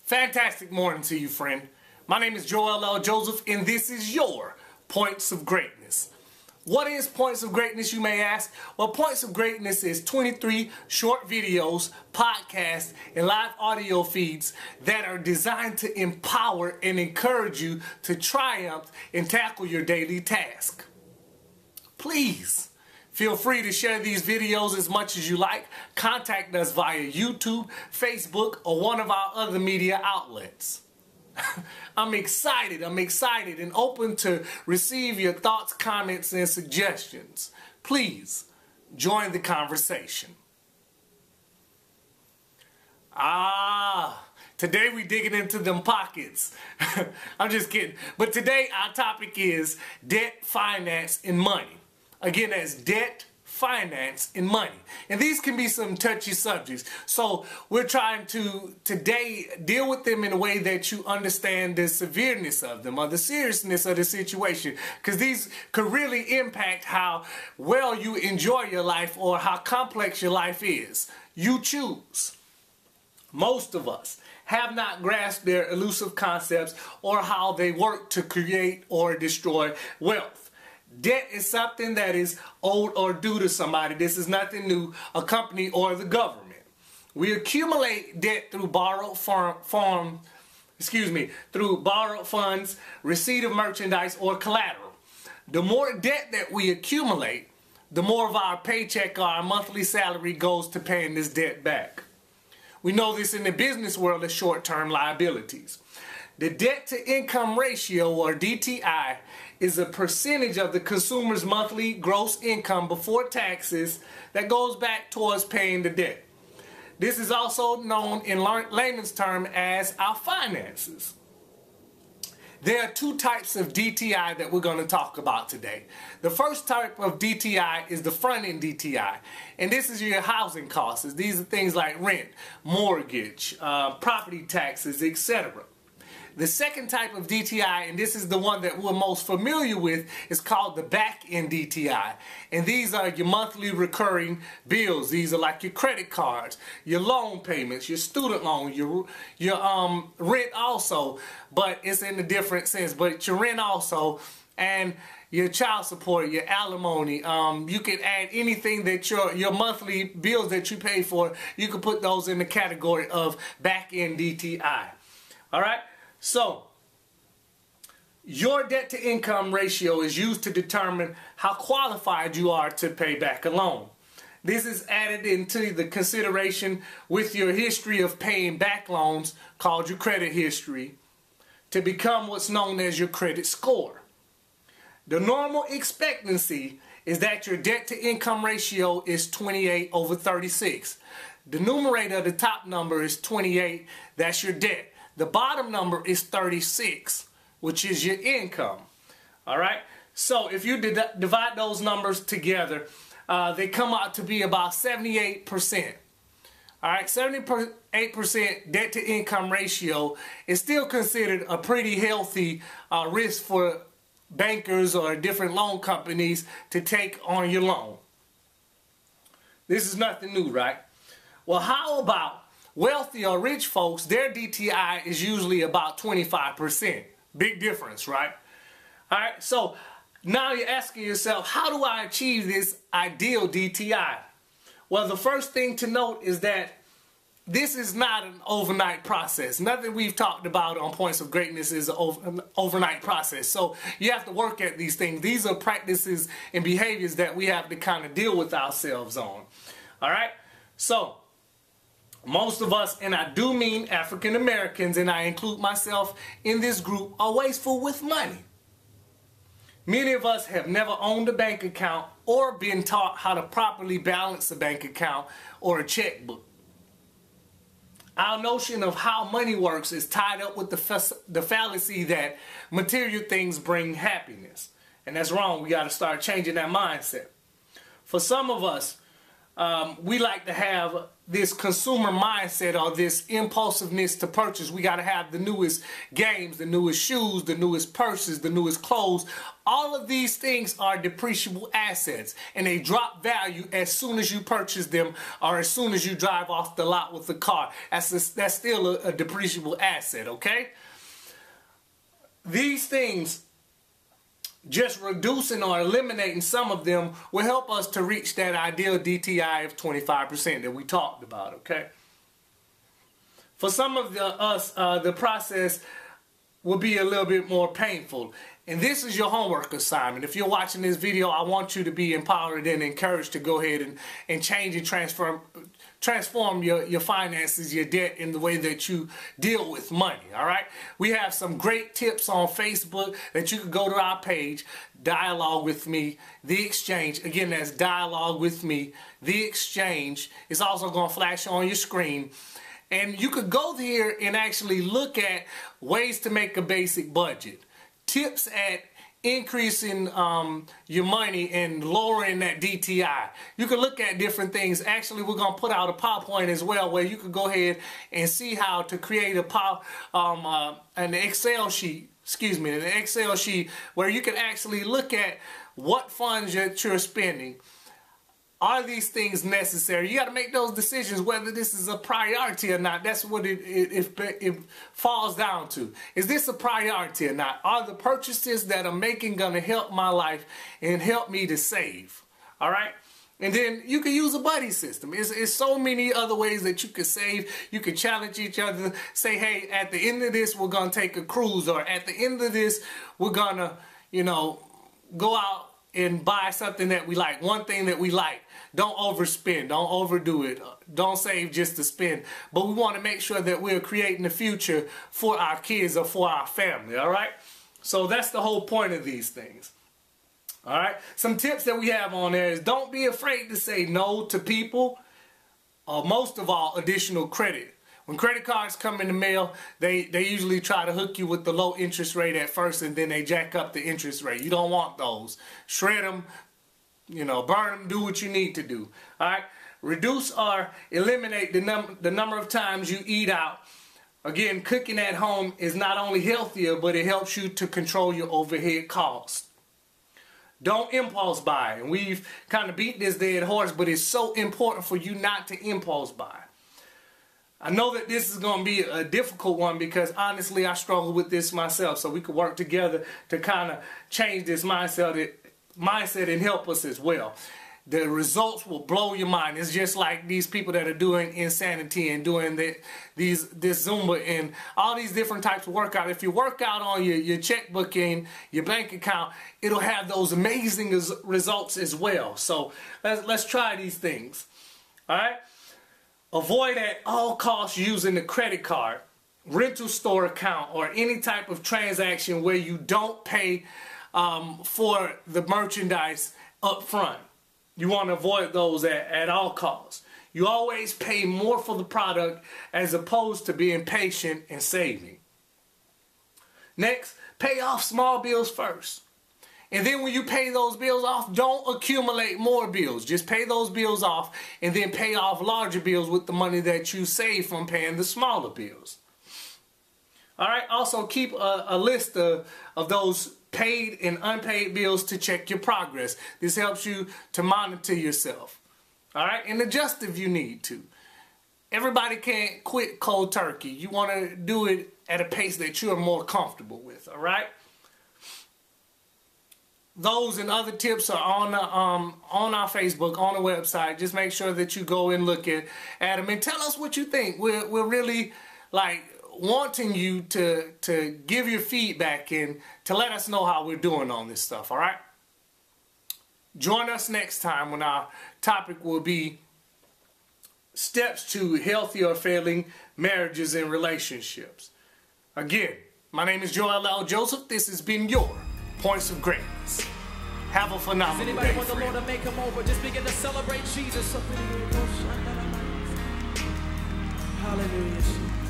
Fantastic morning to you, friend. My name is Joel L. Joseph, and this is your Points of Greatness. What is Points of Greatness, you may ask? Well, Points of Greatness is 23 short videos, podcasts, and live audio feeds that are designed to empower and encourage you to triumph and tackle your daily task. Please feel free to share these videos as much as you like. Contact us via YouTube, Facebook, or one of our other media outlets. I'm excited and open to receive your thoughts, comments, and suggestions. Please join the conversation. Today we digging into them pockets. I'm just kidding. But today our topic is debt, finance, and money. Again, that's debt, finance, and money. And these can be some touchy subjects. So we're trying to today deal with them in a way that you understand the severeness of them or the seriousness of the situation. Because these could really impact how well you enjoy your life or how complex your life is. You choose. Most of us have not grasped their elusive concepts or how they work to create or destroy wealth. Debt is something that is owed or due to somebody. This is nothing new, a company or the government. We accumulate debt through borrowed funds, receipt of merchandise, or collateral. The more debt that we accumulate, the more of our paycheck or our monthly salary goes to paying this debt back. We know this in the business world as short-term liabilities. The debt-to-income ratio, or DTI, is a percentage of the consumer's monthly gross income before taxes that goes back towards paying the debt. This is also known in layman's terms as our finances. There are two types of DTI that we're going to talk about today. The first type of DTI is the front-end DTI, and this is your housing costs. These are things like rent, mortgage, property taxes, etc. The second type of DTI, and this is the one that we're most familiar with, is called the back-end DTI. And these are your monthly recurring bills. These are like your credit cards, your loan payments, your student loan, your rent also, but it's in a different sense. But your rent also, and your child support, your alimony. You can add anything that your monthly bills that you pay for, you can put those in the category of back-end DTI. All right? So, your debt-to-income ratio is used to determine how qualified you are to pay back a loan. This is added into the consideration with your history of paying back loans, called your credit history, to become what's known as your credit score. The normal expectancy is that your debt-to-income ratio is 28/36. The numerator of the top number is 28, that's your debt. The bottom number is 36, which is your income. All right? So if you divide those numbers together, they come out to be about 78%. All right? 78% debt-to-income ratio is still considered a pretty healthy risk for bankers or different loan companies to take on your loan. This is nothing new, right? Well, how about wealthy or rich folks? Their DTI is usually about 25%. Big difference, right? All right, so now you're asking yourself, how do I achieve this ideal DTI? Well, the first thing to note is that this is not an overnight process. Nothing we've talked about on Points of Greatness is an overnight process. So you have to work at these things. These are practices and behaviors that we have to kind of deal with ourselves on. All right, so most of us, and I do mean African Americans, and I include myself in this group, are wasteful with money. Many of us have never owned a bank account or been taught how to properly balance a bank account or a checkbook. Our notion of how money works is tied up with the fallacy that material things bring happiness. And that's wrong. We got to start changing that mindset. For some of us, we like to have this consumer mindset or this impulsiveness to purchase. We got to have the newest games, the newest shoes, the newest purses, the newest clothes. All of these things are depreciable assets, and they drop value as soon as you purchase them or as soon as you drive off the lot with the car. That's still a depreciable asset, okay? These things, just reducing or eliminating some of them, will help us to reach that ideal DTI of 25% that we talked about, okay? For some of us, the process will be a little bit more painful. And this is your homework assignment. If you're watching this video, I want you to be empowered and encouraged to go ahead and change and transform your finances, your debt, in the way that you deal with money, all right? We have some great tips on Facebook that you can go to our page, Dialogue with Me, The Exchange. Again, that's Dialogue with Me, The Exchange. It's also going to flash on your screen. And you could go there and actually look at ways to make a basic budget. Tips at increasing your money and lowering that DTI. You can look at different things. Actually, we're going to put out a PowerPoint as well where you can go ahead and see how to create an Excel sheet, an Excel sheet where you can actually look at what funds that you're spending. Are these things necessary? You got to make those decisions whether this is a priority or not. That's what it falls down to. Is this a priority or not? Are the purchases that I'm making going to help my life and help me to save? All right? And then you can use a buddy system. It's so many other ways that you can save. You can challenge each other. Say, hey, at the end of this, we're going to take a cruise. Or at the end of this, we're going to, go out and buy something that we like. One thing that we like. Don't overspend. Don't overdo it. Don't save just to spend. But we want to make sure that we're creating a future for our kids or for our family. All right? So that's the whole point of these things. All right? Some tips that we have on there is don't be afraid to say no to people. Or most of all, additional credit. When credit cards come in the mail, they usually try to hook you with the low interest rate at first, and then they jack up the interest rate. You don't want those. Shred them. Burn them, do what you need to do. All right? Reduce or eliminate the number of times you eat out. Again, cooking at home is not only healthier, but it helps you to control your overhead costs. Don't impulse buy. And we've kind of beat this dead horse, but it's so important for you not to impulse buy. I know that this is going to be a difficult one because honestly I struggle with this myself. So we could work together to kind of change this mindset and help us as well. The results will blow your mind. It's just like these people that are doing insanity and doing this Zumba and all these different types of workout. If you work out on your checkbook and your bank account, it'll have those amazing results as well. So let's try these things. All right? Avoid at all costs using the credit card, rental store account, or any type of transaction where you don't pay for the merchandise up front. You want to avoid those at all costs. You always pay more for the product as opposed to being patient and saving. Next, pay off small bills first. And then when you pay those bills off, don't accumulate more bills. Just pay those bills off and then pay off larger bills with the money that you save from paying the smaller bills. All right, also keep a list of those paid and unpaid bills to check your progress. This helps you to monitor yourself. All right, and adjust if you need to. Everybody can't quit cold turkey. You want to do it at a pace that you're more comfortable with, all right? Those and other tips are on our Facebook, on the website. Just make sure that you go and look at them and tell us what you think. We're really wanting you to give your feedback and to let us know how we're doing on this stuff, all right? Join us next time when our topic will be steps to healthy or failing marriages and relationships. Again, my name is Joel L. Joseph. This has been your Points of Greatness. Have a phenomenal day, friend. Anybody want the Lord to make him over? Just begin to celebrate Jesus. Hallelujah.